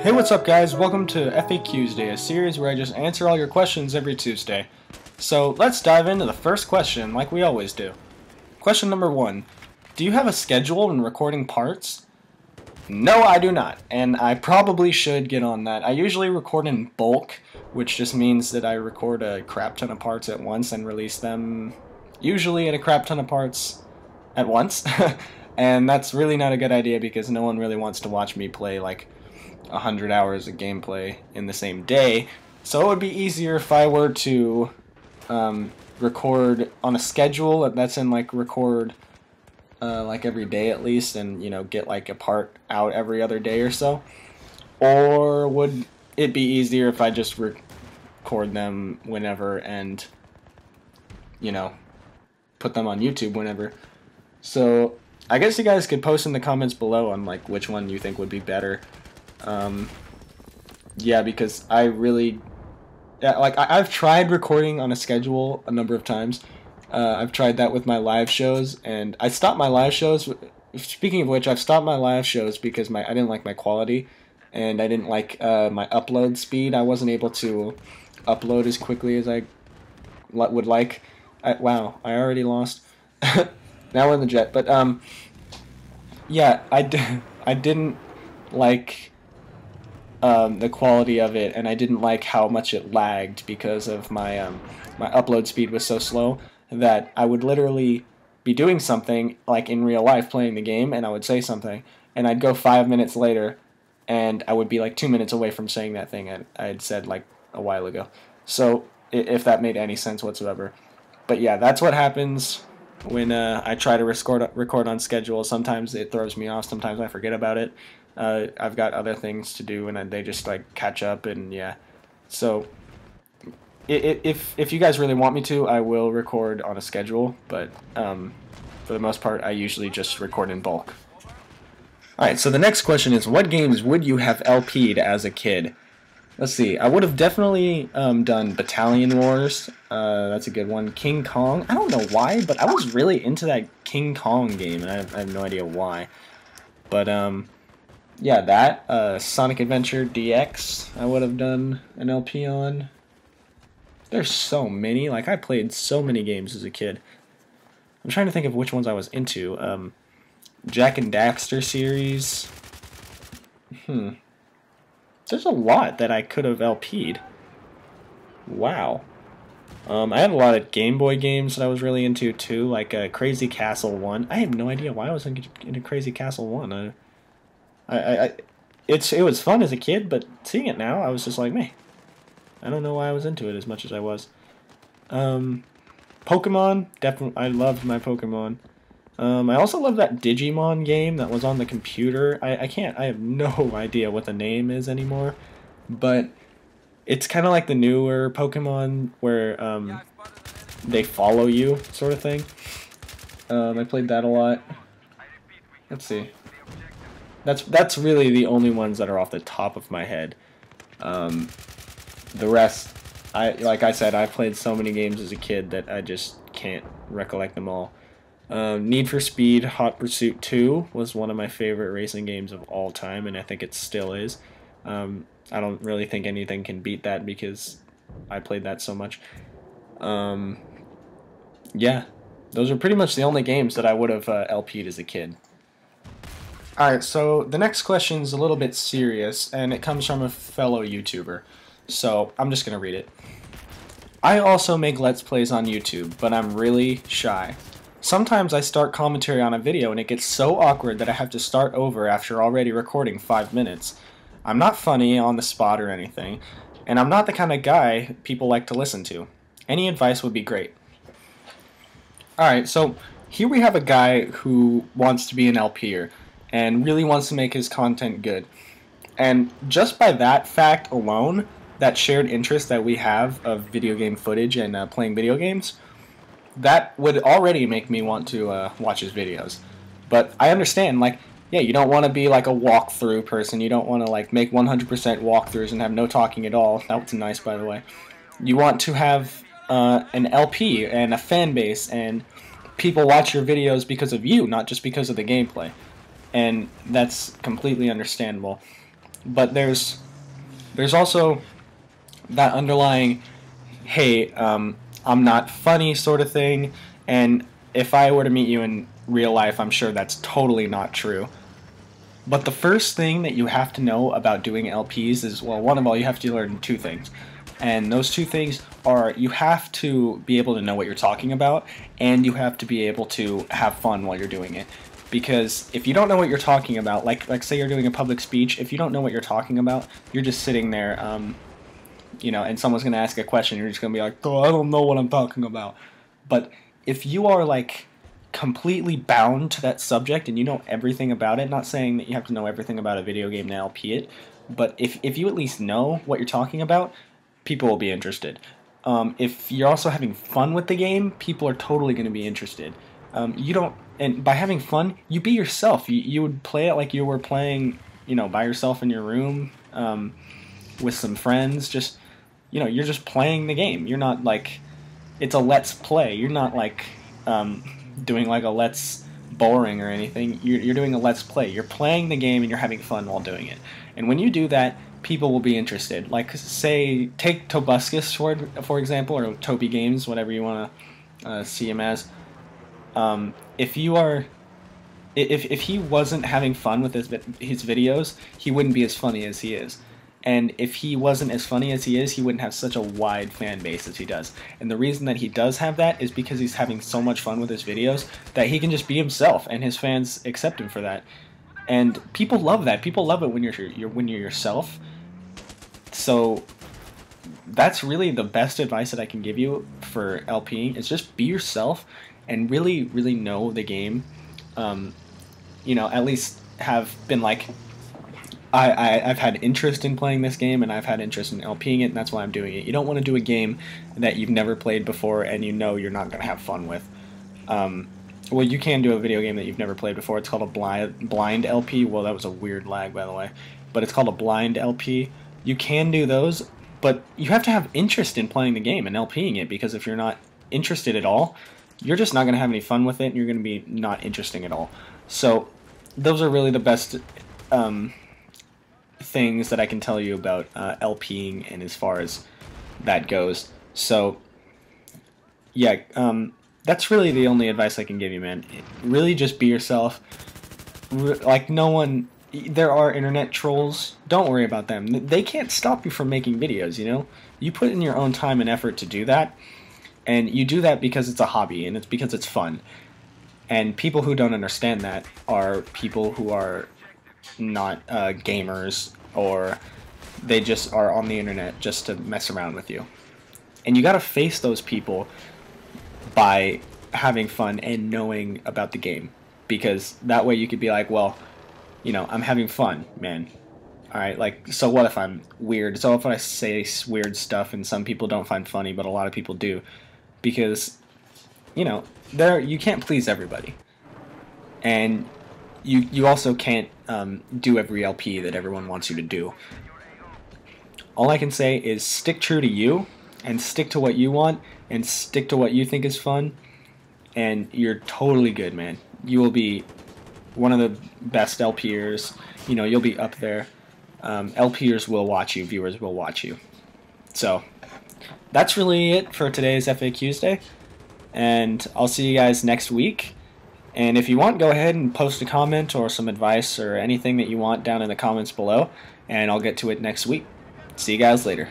Hey, what's up guys? Welcome to FAQsday, a series where I just answer all your questions every Tuesday. So let's dive into the first question like we always do. Question number 1. Do you have a schedule when recording parts? No, I do not, and I probably should get on that. I usually record in bulk, which just means that I record a crap ton of parts at once and release them usually at a crap ton of parts at once. And that's really not a good idea because no one really wants to watch me play like 100 hours of gameplay in the same day. So it would be easier if I were to record on a schedule that's in like record like every day at least, and get like a part out every other day or so. Or would it be easier if I just record them whenever and put them on YouTube whenever? So I guess you guys could post in the comments below on like which one you think would be better. Yeah, because I really, I've tried recording on a schedule a number of times. I've tried that with my live shows, and I stopped my live shows. Speaking of which, I've stopped my live shows because I didn't like my quality, and I didn't like my upload speed. I wasn't able to upload as quickly as I would like. Wow, I already lost. Now we're in the jet, but yeah, I didn't like the quality of it, and I didn't like how much it lagged because of my my upload speed was so slow that I would literally be doing something like in real life playing the game, and I would say something, and I'd go 5 minutes later, and I would be like 2 minutes away from saying that thing I had said like a while ago. So if that made any sense whatsoever. But yeah, that's what happens when I try to record on schedule. Sometimes it throws me off, sometimes I forget about it. I've got other things to do, and they just like catch up, and yeah. So if you guys really want me to, I will record on a schedule, but for the most part, I usually just record in bulk. Alright, so the next question is, what games would you have LP'd as a kid? Let's see, I would have definitely done Battalion Wars. That's a good one. King Kong. I don't know why, but I was really into that King Kong game, and I have no idea why. But yeah, that Sonic Adventure DX I would have done an LP on. There's so many. Like, I played so many games as a kid. I'm trying to think of which ones I was into. Jak and Daxter series. There's a lot that I could have LP'd. Wow. I had a lot of Game Boy games that I was really into too, like Crazy Castle 1. I have no idea why I was into Crazy Castle 1. It was fun as a kid, but seeing it now, I was just like, meh. I don't know why I was into it as much as I was. Pokemon, definitely, I loved my Pokemon. I also love that Digimon game that was on the computer. I have no idea what the name is anymore, but it's kind of like the newer Pokemon where they follow you, sort of thing. I played that a lot. Let's see. That's really the only ones that are off the top of my head. The rest, like I said, I played so many games as a kid that I just can't recollect them all. Need for Speed Hot Pursuit 2 was one of my favorite racing games of all time, and I think it still is. I don't really think anything can beat that because I played that so much. Yeah, those are pretty much the only games that I would have LP'd as a kid. Alright, so the next question is a little bit serious, and it comes from a fellow YouTuber. So I'm just going to read it. I also make Let's Plays on YouTube, but I'm really shy. Sometimes I start commentary on a video and it gets so awkward that I have to start over after already recording 5 minutes. I'm not funny on the spot or anything, and I'm not the kind of guy people like to listen to. Any advice would be great. Alright, so here we have a guy who wants to be an LPer and really wants to make his content good. And just by that fact alone, that shared interest that we have of video game footage and playing video games, that would already make me want to watch his videos. But I understand, like, yeah, you don't want to be like a walkthrough person. You don't want to like make 100% walkthroughs and have no talking at all. That was nice, by the way. You want to have an LP and a fan base, and people watch your videos because of you, not just because of the gameplay. And that's completely understandable. But there's also that underlying, hey, I'm not funny sort of thing, and if I were to meet you in real life, I'm sure that's totally not true. But the first thing that you have to know about doing LPs is, well, one of all, you have to learn two things. And those two things are, you have to be able to know what you're talking about, and you have to be able to have fun while you're doing it. Because if you don't know what you're talking about, like say you're doing a public speech, if you don't know what you're talking about, you're just sitting there, you know, and someone's going to ask a question, you're just going to be like, oh, I don't know what I'm talking about. But if you are like completely bound to that subject and you know everything about it, not saying that you have to know everything about a video game to LP it, but if you at least know what you're talking about, people will be interested. If you're also having fun with the game, people are totally going to be interested. You don't, and by having fun, you be yourself. You would play it like you were playing, you know, by yourself in your room, with some friends. Just, you know, you're just playing the game. You're not like, it's a let's play. You're not like doing like a let's boring or anything. You're doing a let's play. You're playing the game and you're having fun while doing it. And when you do that, people will be interested. Like, say, take Tobuscus for example, or Toby Games, whatever you want to see him as. If you are, if he wasn't having fun with his videos, he wouldn't be as funny as he is. And if he wasn't as funny as he is, he wouldn't have such a wide fan base as he does. And the reason that he does have that is because he's having so much fun with his videos that he can just be himself, and his fans accept him for that. And people love that. People love it when you're yourself. So that's really the best advice that I can give you for LPing, is just be yourself and really, really know the game. You know, at least have been like, I've had interest in playing this game, and I've had interest in LPing it, and that's why I'm doing it. You don't want to do a game that you've never played before and you know you're not going to have fun with. Well, you can do a video game that you've never played before. It's called a blind LP. Well, that was a weird lag, by the way. But it's called a blind LP. You can do those, but you have to have interest in playing the game and LPing it, because if you're not interested at all, you're just not going to have any fun with it, and you're going to be not interesting at all. So those are really the best things that I can tell you about LPing, and as far as that goes. So yeah, that's really the only advice I can give you, man. Really just be yourself. Like, no one, there are internet trolls, don't worry about them. They can't stop you from making videos, you know? You put in your own time and effort to do that, and you do that because it's a hobby, and it's because it's fun. And people who don't understand that are people who are not gamers, or they just are on the internet just to mess around with you. And you gotta face those people by having fun and knowing about the game, because that way you could be like, well, you know, I'm having fun, man. Alright, like, so what if I'm weird? So if I say weird stuff and some people don't find funny, but a lot of people do, because, you know, you can't please everybody. And you also can't do every LP that everyone wants you to do. All I can say is stick true to you, and stick to what you want, and stick to what you think is fun, and you're totally good, man. You will be one of the best LPers. You know, you'll be up there. LPers will watch you, viewers will watch you. So that's really it for today's FAQsday, and I'll see you guys next week. And if you want, go ahead and post a comment or some advice or anything that you want down in the comments below, and I'll get to it next week. See you guys later.